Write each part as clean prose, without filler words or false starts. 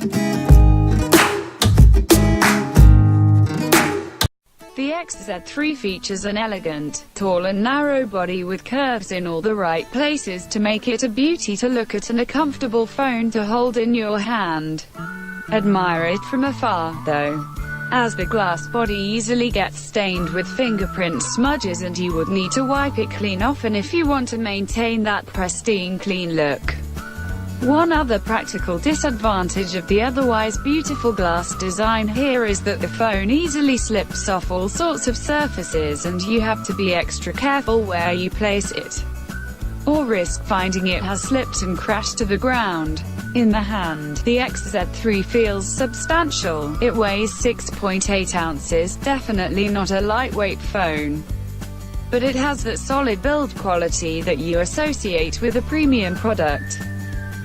The XZ3 features an elegant, tall and narrow body with curves in all the right places to make it a beauty to look at and a comfortable phone to hold in your hand. Admire it from afar, though, as the glass body easily gets stained with fingerprint smudges and you would need to wipe it clean often if you want to maintain that pristine clean look. One other practical disadvantage of the otherwise beautiful glass design here is that the phone easily slips off all sorts of surfaces and you have to be extra careful where you place it, or risk finding it has slipped and crashed to the ground. In the hand, the XZ3 feels substantial. It weighs 6.8 ounces, definitely not a lightweight phone, but it has that solid build quality that you associate with a premium product.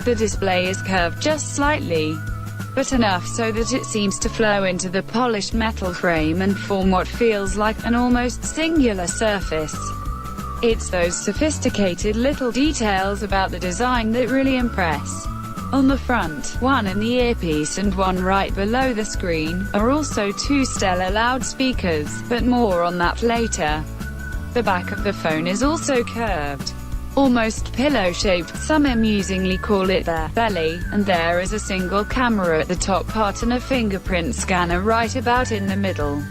The display is curved just slightly, but enough so that it seems to flow into the polished metal frame and form what feels like an almost singular surface. It's those sophisticated little details about the design that really impress. On the front, one in the earpiece and one right below the screen, are also two stellar loudspeakers, but more on that later. The back of the phone is also curved, almost pillow-shaped, some amusingly call it their belly, and there is a single camera at the top part and a fingerprint scanner right about in the middle.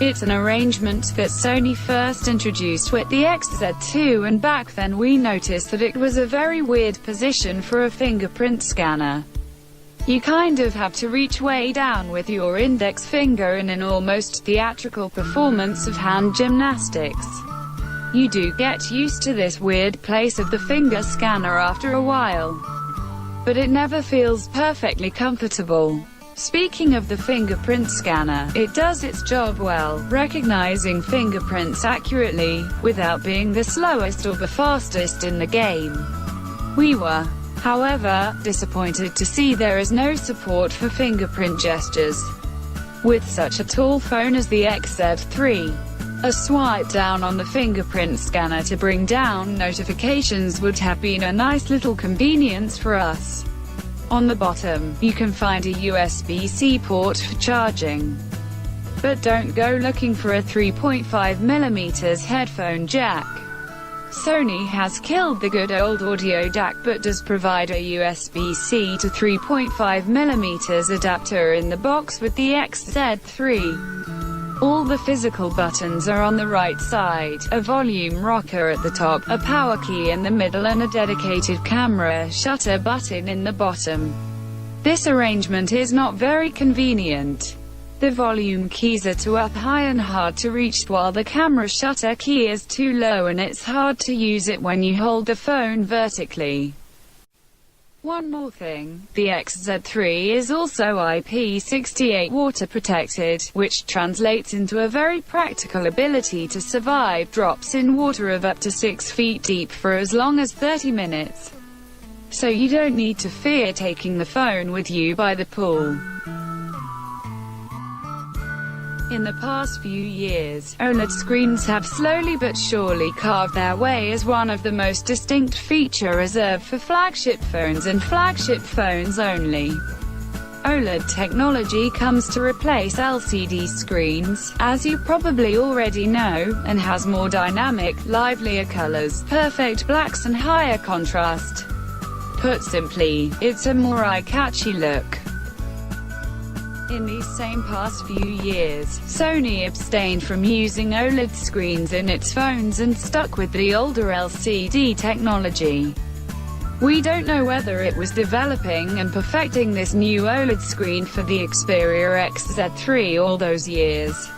It's an arrangement that Sony first introduced with the XZ2, and back then we noticed that it was a very weird position for a fingerprint scanner. You kind of have to reach way down with your index finger in an almost theatrical performance of hand gymnastics. You do get used to this weird place of the finger scanner after a while, but it never feels perfectly comfortable. Speaking of the fingerprint scanner, it does its job well, recognizing fingerprints accurately, without being the slowest or the fastest in the game. We were, however, disappointed to see there is no support for fingerprint gestures with such a tall phone as the XZ3. A swipe down on the fingerprint scanner to bring down notifications would have been a nice little convenience for us. On the bottom, you can find a USB-C port for charging. But don't go looking for a 3.5mm headphone jack. Sony has killed the good old audio DAC but does provide a USB-C to 3.5mm adapter in the box with the XZ3. All the physical buttons are on the right side, a volume rocker at the top, a power key in the middle and a dedicated camera shutter button in the bottom. This arrangement is not very convenient. The volume keys are too up high and hard to reach, while the camera shutter key is too low and it's hard to use it when you hold the phone vertically. One more thing, the XZ3 is also IP68 water protected, which translates into a very practical ability to survive drops in water of up to 6 feet deep for as long as 30 minutes. So you don't need to fear taking the phone with you by the pool. In the past few years, OLED screens have slowly but surely carved their way as one of the most distinct features reserved for flagship phones and flagship phones only. OLED technology comes to replace LCD screens, as you probably already know, and has more dynamic, livelier colors, perfect blacks and higher contrast. Put simply, it's a more eye-catchy look. In these same past few years, Sony abstained from using OLED screens in its phones and stuck with the older LCD technology. We don't know whether it was developing and perfecting this new OLED screen for the Xperia XZ3 all those years,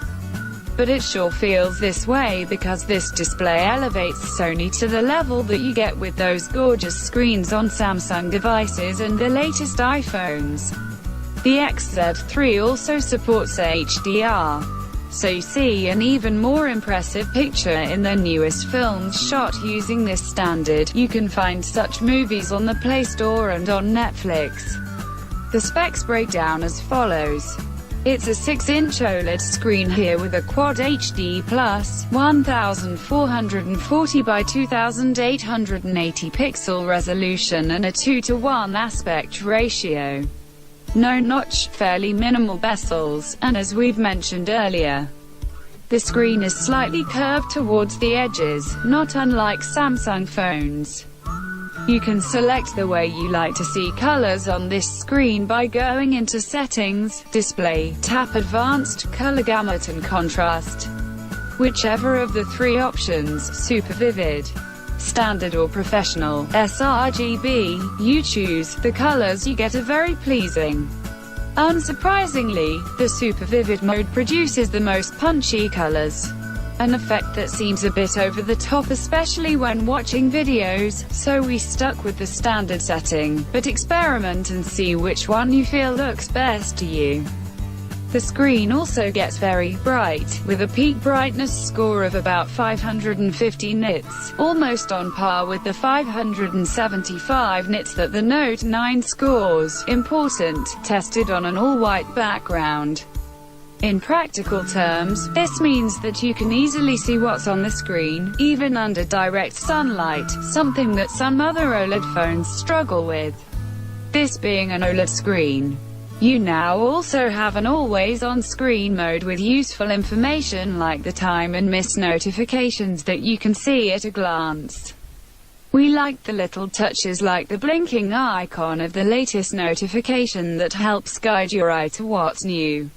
but it sure feels this way because this display elevates Sony to the level that you get with those gorgeous screens on Samsung devices and the latest iPhones. The XZ3 also supports HDR, so you see an even more impressive picture in the newest films shot using this standard. You can find such movies on the Play Store and on Netflix. The specs break down as follows. It's a 6-inch OLED screen here with a Quad HD Plus, 1440 by 2880 pixel resolution and a 2:1 aspect ratio. No notch, fairly minimal bezels, and as we've mentioned earlier, the screen is slightly curved towards the edges, not unlike Samsung phones. You can select the way you like to see colors on this screen by going into Settings, Display, tap Advanced, Color Gamut and Contrast. Whichever of the three options, Super Vivid, Standard or Professional, sRGB, you choose, the colors you get are very pleasing. Unsurprisingly, the Super Vivid mode produces the most punchy colors. An effect that seems a bit over the top especially when watching videos, so we stuck with the standard setting, but experiment and see which one you feel looks best to you. The screen also gets very bright, with a peak brightness score of about 550 nits, almost on par with the 575 nits that the Note 9 scores. Important, tested on an all-white background. In practical terms, this means that you can easily see what's on the screen, even under direct sunlight, something that some other OLED phones struggle with. This being an OLED screen, you now also have an always-on screen mode with useful information like the time and missed notifications that you can see at a glance. We liked the little touches like the blinking icon of the latest notification that helps guide your eye to what's new.